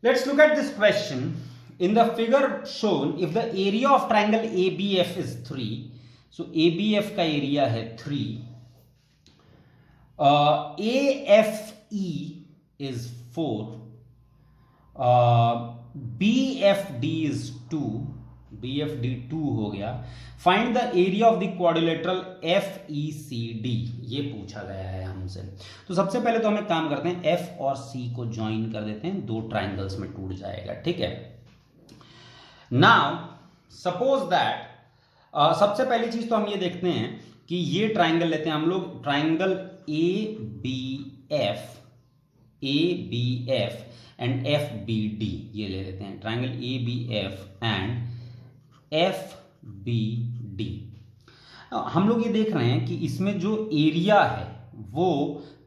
Let's look at this question. In the figure shown, if the area of triangle ABF is 3, so ABF का area है 3, AFE is 4, BFD is 2, BFD 2 हो गया. Find the area of the quadrilateral FECD, ये पूछा गया है हमसे. तो सबसे पहले तो हम एक काम करते हैं, F और C को ज्वाइन कर देते हैं, दो ट्राइंगल्स में टूट जाएगा. ठीक है. नाउ सपोज दैट सबसे पहली चीज तो हम ये देखते हैं कि ये ट्राइंगल लेते हैं हम लोग, ट्राइंगल ABF एंड FBD, ये ले लेते हैं ट्राइंगल ABF एंड FBD. हम लोग ये देख रहे हैं कि इसमें जो एरिया है वो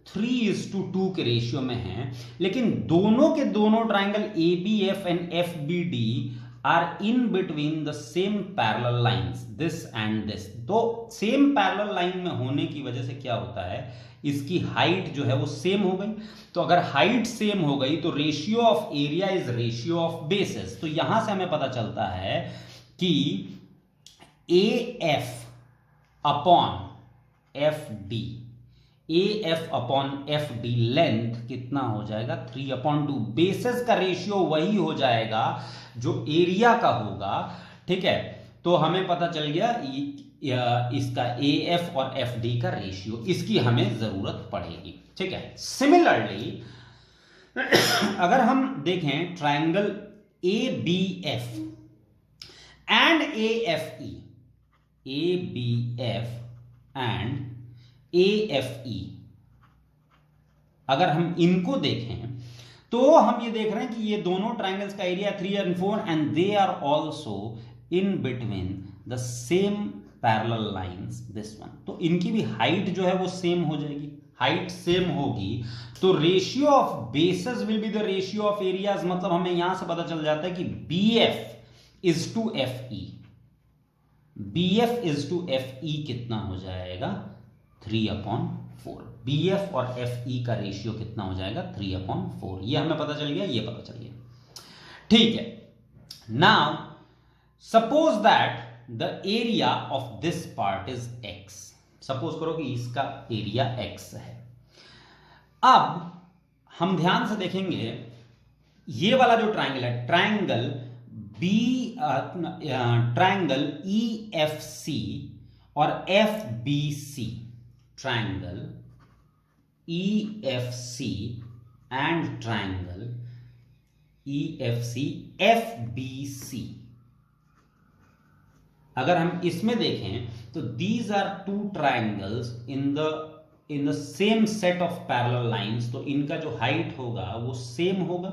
3:2 के रेशियो में है, लेकिन दोनों के दोनों triangle ABF and FBD are in between the same parallel lines, this and this. तो सेम पैरेलल लाइन में होने की वजह से क्या होता है, इसकी हाइट जो है वो सेम हो गई. तो अगर हाइट सेम हो गई तो ratio of area is ratio of basis. तो यहां से हमें पता चलता है कि AF upon FD, AF upon FD length कितना हो जाएगा, 3/2. बेसिस का रेशियो वही हो जाएगा जो एरिया का होगा. ठीक है. तो हमें पता चल गया इसका AF और FD का रेशियो, इसकी हमें जरूरत पड़ेगी. ठीक है. सिमिलरली अगर हम देखें triangle ABF and AFE, ABF and AFE, अगर हम इनको देखें तो हम ये देख रहे हैं कि ये दोनों ट्राइंगल्स का एरिया 3 और 4 and they are also in between the same parallel lines, this one. तो इनकी भी हाइट जो है वो सेम हो जाएगी. हाइट सेम होगी तो ratio of bases will be the ratio of areas. मतलब हमें यहां से पता चल जाता है कि BF is to FE, BF is to FE कितना हो जाएगा, 3/4. BF और FE का रेशियो कितना हो जाएगा, 3/4. ये हमें पता चल गया, ये पता चल गया. ठीक है. Now suppose that the area of this part is X. Suppose करो कि इसका एरिया X है. अब हम ध्यान से देखेंगे ये वाला जो ट्राइंगल है, ट्राइंगल EFC और FBC, triangle EFC and triangle EFC FBC, अगर हम इसमें देखें तो these are two triangles in the same set of parallel lines. तो इनका जो हाइट होगा वो सेम होगा,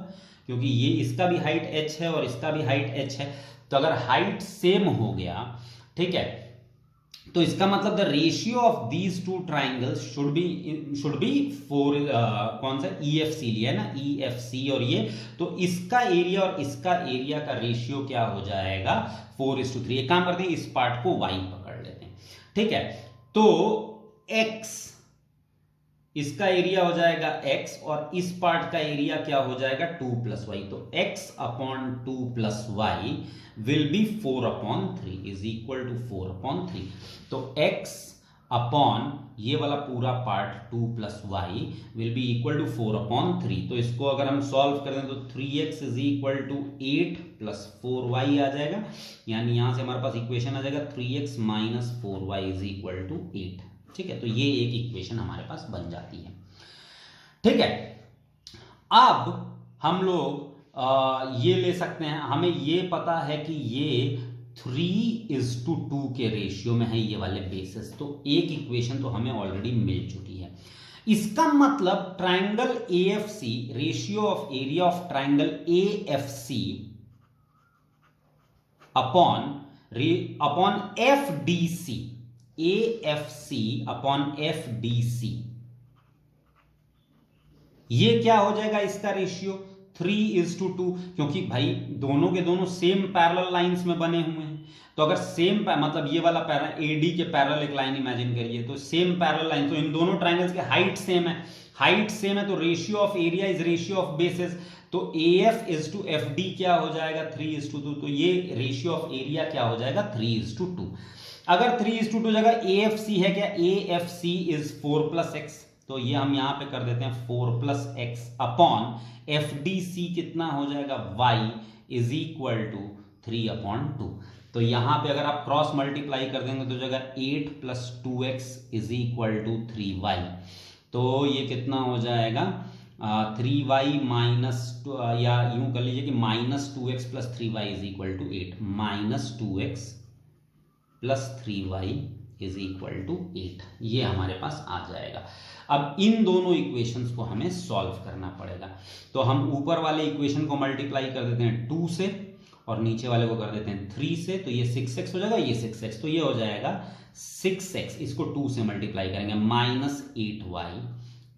क्योंकि ये इसका भी हाइट h है और इसका भी हाइट h है. तो अगर हाइट सेम हो गया, ठीक है, तो इसका मतलब the ratio of these two triangles should be 4. कौन सा EFC लिया ना, EFC और ये, तो इसका एरिया और इसका एरिया का रेशियो क्या हो जाएगा, 4:3. एक काम करते हैं, इस पार्ट को y पकड़ लेते हैं. ठीक है. तो x, इसका एरिया हो जाएगा x और इस पार्ट का एरिया क्या हो जाएगा, 2 + y. तो x/2 + y will be 4/3 is equal to 4/3. तो x अपॉन ये वाला पूरा part 2 + y will be equal to 4/3. तो इसको अगर हम सॉल्व कर दें तो 3x is equal to 8 + 4y आ जाएगा. यानी यहां से हमारे पास इक्वेशन आ जाएगा 3x - 4y is equal to 8. ठीक है. तो ये एक इक्वेशन हमारे पास बन जाती है. ठीक है. अब हम लोग ये ले सकते हैं, हमें ये पता है कि ये 3:2 के रेशियो में है ये वाले बेसिस. तो एक इक्वेशन तो हमें ऑलरेडी मिल चुकी है. इसका मतलब triangle AFC, ratio of area of triangle AFC upon FDC, AFC upon FDC, ये क्या हो जाएगा, इसका रेशियो 3:2. क्योंकि भाई दोनों के दोनों सेम पैरेलल लाइंस में बने हुए हैं. तो अगर सेम मतलब ये वाला AD के पैरेलल एक लाइन इमेजिन करिए, तो सेम पैरेलल लाइन, तो इन दोनों ट्राइंगल्स के हाइट सेम है. हाइट सेम है तो ratio of area is ratio of basis. तो AF इज टू FD क्या हो जाएगा 3:2, तो ये रेशियो ऑफ एरिया क्या हो जाएगा 3:2। अगर 3:2 जगह AFC है क्या, AFC इज 4+x, तो ये हम यहां पे कर देते हैं 4+x अपॉन FDC कितना हो जाएगा y इज इक्वल टू 3/2। तो यहां पे अगर आप क्रॉस मल्टीप्लाई कर देंगे तो जगह 8 + 2x is equal to 3y, तो ये कितना हो जाएगा 3y माइनस, या यूं कर लीजिए कि -2x + 3y is equal to 8, -2x + 3y is equal to 8, ये हमारे पास आ जाएगा। अब इन दोनों इक्वेशंस को हमें सॉल्व करना पड़ेगा, तो हम ऊपर वाले इक्वेशन को मल्टीप्लाई कर देते हैं 2 से और नीचे वाले को कर देते हैं 3 से, तो ये 6x हो जाएगा, ये 6x, तो ये हो जाएगा 6x, इसको 2 से मल्टीप्लाई करेंगे -8y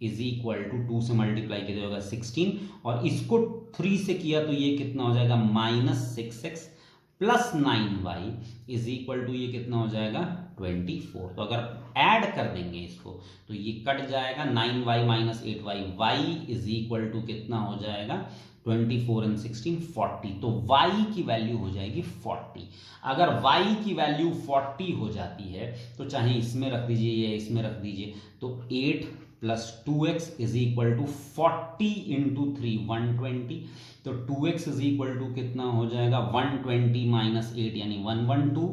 इज इक्वल टू 2 से मल्टीप्लाई किया होगा 16, और इसको 3 से किया तो ये कितना हो जाएगा -6x + 9y is equal to ये कितना हो जाएगा 24। तो अगर ऐड कर देंगे इसको तो ये कट जाएगा, 9y - 8y, y is equal to कितना हो जाएगा 24 और 16 40, तो y की वैल्यू हो जाएगी 40। अगर y की वैल्यू 40 हो जाती है तो चाहे इसमें रख दीजिए या इसमें रख दीजिए, तो 8 + 2x इज इक्वल टू 40 × 3 120, तो 2x इज इक्वल टू कितना हो जाएगा 120 - 8 यानी 112,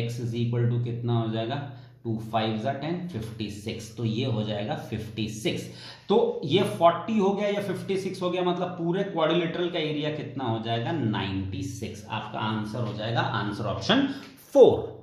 x इज इक्वल टू कितना हो जाएगा 2 5 10 56, तो ये हो जाएगा 56। तो ये 40 हो गया या 56 हो गया, मतलब पूरे क्वाड्रिलेटरल का एरिया कितना हो जाएगा 96। आपका आंसर हो जाएगा आंसर ऑप्शन 4।